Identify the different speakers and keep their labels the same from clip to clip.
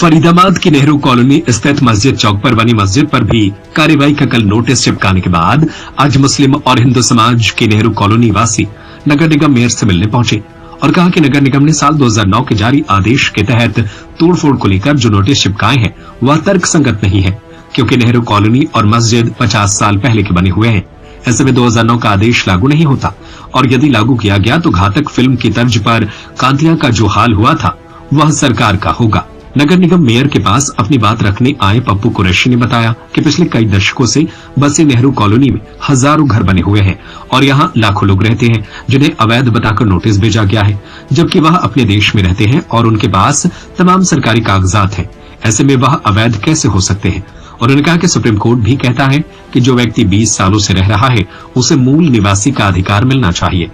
Speaker 1: फरीदाबाद की नेहरू कॉलोनी स्थित मस्जिद चौक पर बनी मस्जिद पर भी कार्रवाई का कल नोटिस चिपकाने के बाद आज मुस्लिम और हिंदू समाज की नेहरू कॉलोनी वासी नगर निगम मेयर से मिलने पहुंचे और कहा कि नगर निगम ने साल 2009 के जारी आदेश के तहत तोड़फोड़ को लेकर जो नोटिस चिपकाए हैं वह तर्कसंगत नहीं है, क्योंकि नेहरू कॉलोनी और मस्जिद 50 साल पहले के बने हुए हैं। ऐसे में 2009 का आदेश लागू नहीं होता और यदि लागू किया गया तो घातक फिल्म की तर्ज पर कातिया का जो हाल हुआ था वह सरकार का होगा। नगर निगम मेयर के पास अपनी बात रखने आए पप्पू कुरैशी ने बताया कि पिछले कई दशकों से बसे नेहरू कॉलोनी में हजारों घर बने हुए हैं और यहाँ लाखों लोग रहते हैं जिन्हें अवैध बताकर नोटिस भेजा गया है, जबकि वह अपने देश में रहते हैं और उनके पास तमाम सरकारी कागजात हैं। ऐसे में वह अवैध कैसे हो सकते हैं? उन्होंने कहा कि सुप्रीम कोर्ट भी कहता है कि जो व्यक्ति 20 सालों से रह रहा है उसे मूल निवासी का अधिकार मिलना चाहिए।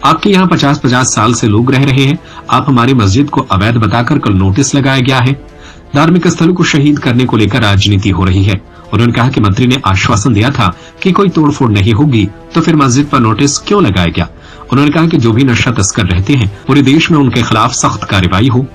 Speaker 1: आपके यहाँ 50-50 साल से लोग रह रहे हैं, आप हमारी मस्जिद को अवैध बताकर कल नोटिस लगाया गया है। धार्मिक स्थलों को शहीद करने को लेकर राजनीति हो रही है। उन्होंने कहा कि मंत्री ने आश्वासन दिया था कि कोई तोड़फोड़ नहीं होगी, तो फिर मस्जिद पर नोटिस क्यों लगाया गया? उन्होंने कहा कि जो भी नशा तस्कर रहते हैं पूरे देश में उनके खिलाफ सख्त कार्रवाई हो।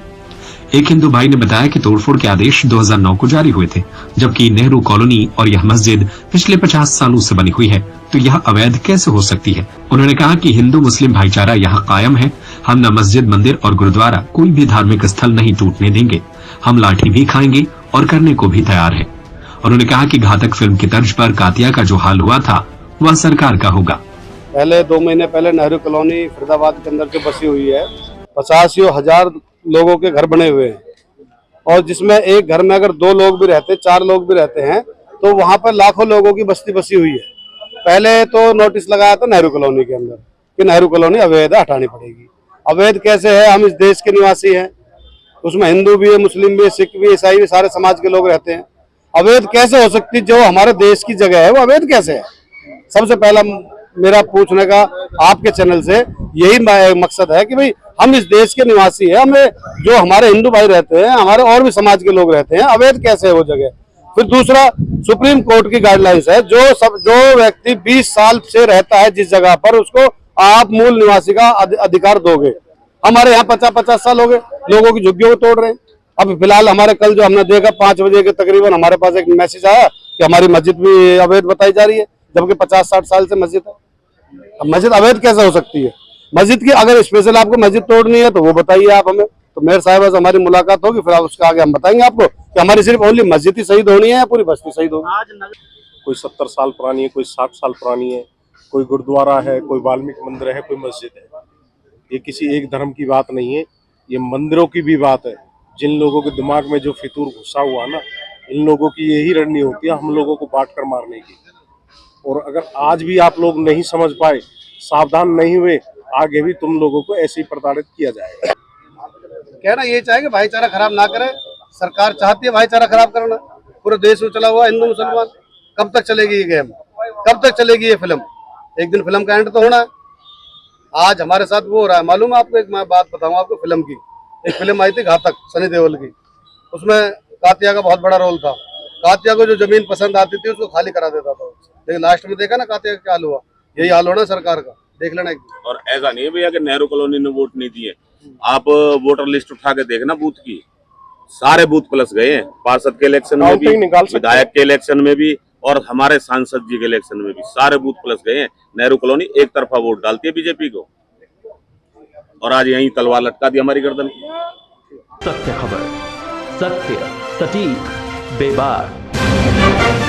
Speaker 1: एक हिंदू भाई ने बताया कि तोड़फोड़ के आदेश 2009 को जारी हुए थे, जबकि नेहरू कॉलोनी और यह मस्जिद पिछले 50 सालों से बनी हुई है, तो यह अवैध कैसे हो सकती है? उन्होंने कहा कि हिंदू मुस्लिम भाईचारा यहाँ कायम है। हम न मस्जिद, मंदिर और गुरुद्वारा कोई भी धार्मिक स्थल नहीं टूटने देंगे। हम लाठी भी खाएंगे और करने को भी तैयार है। उन्होंने कहा कि घातक फिल्म की तर्ज पर कातिया का जो हाल हुआ था वह सरकार का होगा।
Speaker 2: पहले 2 महीने पहले नेहरू कॉलोनी फरीदाबाद के अंदर जो बसी हुई है 50,000 लोगों के घर बने हुए हैं और जिसमें एक घर में अगर 2 लोग भी रहते, 4 लोग भी रहते हैं तो वहां पर लाखों लोगों की बस्ती बसी हुई है। पहले तो नोटिस लगाया था नेहरू कॉलोनी के अंदर कि नेहरू कॉलोनी अवैध हटानी पड़ेगी। अवैध कैसे है? हम इस देश के निवासी हैं, उसमें हिंदू भी है, मुस्लिम भी है, सिख भी, ईसाई भी, सारे समाज के लोग रहते हैं। अवैध कैसे हो सकती? जो हमारे देश की जगह है वो अवैध कैसे है? सबसे पहला मेरा पूछने का आपके चैनल से यही मकसद है कि भाई हम इस देश के निवासी हैं, हमें जो हमारे हिंदू भाई रहते हैं, हमारे और भी समाज के लोग रहते हैं, अवैध कैसे है वो जगह? फिर दूसरा, सुप्रीम कोर्ट की गाइडलाइंस है जो व्यक्ति 20 साल से रहता है जिस जगह पर उसको आप मूल निवासी का अधिकार दोगे। हमारे यहाँ 50-50 साल हो गए लोगों की झुग्गियों को तोड़ रहे हैं। अब फिलहाल हमारे कल जो हमने देखा 5 बजे के तकरीबन हमारे पास एक मैसेज आया कि हमारी मस्जिद भी अवैध बताई जा रही है, जबकि 50-60 साल से मस्जिद है। अब मस्जिद अवैध कैसे हो सकती है? मस्जिद की अगर स्पेशल आपको मस्जिद तोड़नी है तो वो बताइए आप हमें, तो मेयर साहब से हमारी मुलाकात होगी, फिर उसके आगे हम बताएंगे आपको कि हमारी सिर्फ ओनली मस्जिद ही शहीद होनी है या पूरी बस्ती शहीद होगी।
Speaker 3: कोई 70 साल पुरानी है, कोई 60 साल पुरानी है, कोई गुरुद्वारा है, कोई वाल्मीकि मंदिर है, कोई मस्जिद है। ये किसी एक धर्म की बात नहीं है, ये मंदिरों की भी बात है। जिन लोगों के दिमाग में जो फितूर घुसा हुआ ना, इन लोगों की यही रणनीति होती है हम लोगों को बांट कर मारने की। और अगर आज भी आप लोग नहीं समझ पाए, सावधान नहीं हुए, आगे भी तुम लोगों को ऐसे ही प्रताड़ित किया जाएगा।
Speaker 2: कहना ये चाहेंगे भाईचारा खराब ना करे। सरकार चाहती है भाईचारा खराब करना। पूरे देश में चला हुआ हिंदू मुसलमान, कब तक चलेगी ये गेम? कब तक चलेगी ये फिल्म? एक दिन फिल्म का एंड तो होना है। आज हमारे साथ वो हो रहा है, मालूम है आपको? एक मैं बात बताऊं आपको फिल्म की। एक फिल्म आई थी घातक, सनी देओल की, उसमें कातिया का बहुत बड़ा रोल था। कातिया को जो जमीन पसंद आती थी उसको खाली करा देता था, लेकिन लास्ट में देखा ना कातिया का क्या हाल हुआ। यही हाल होना सरकार का, देख लेना एक दिन।
Speaker 4: और ऐसा नहीं है भैया कि नेहरू कॉलोनी ने वोट नहीं दिए। आप वोटर लिस्ट उठा के देखना बूथ की, सारे बूथ प्लस गए हैं। पार्षद के इलेक्शन में भी, विधायक के इलेक्शन में भी और हमारे सांसद जी के इलेक्शन में भी सारे बूथ प्लस गए हैं। नेहरू कॉलोनी एक तरफा वोट डालती है बीजेपी को, और आज यही तलवार लटका दी हमारी गर्दन की।
Speaker 5: सत्य खबर, सत्य, सटीक, बेबाक।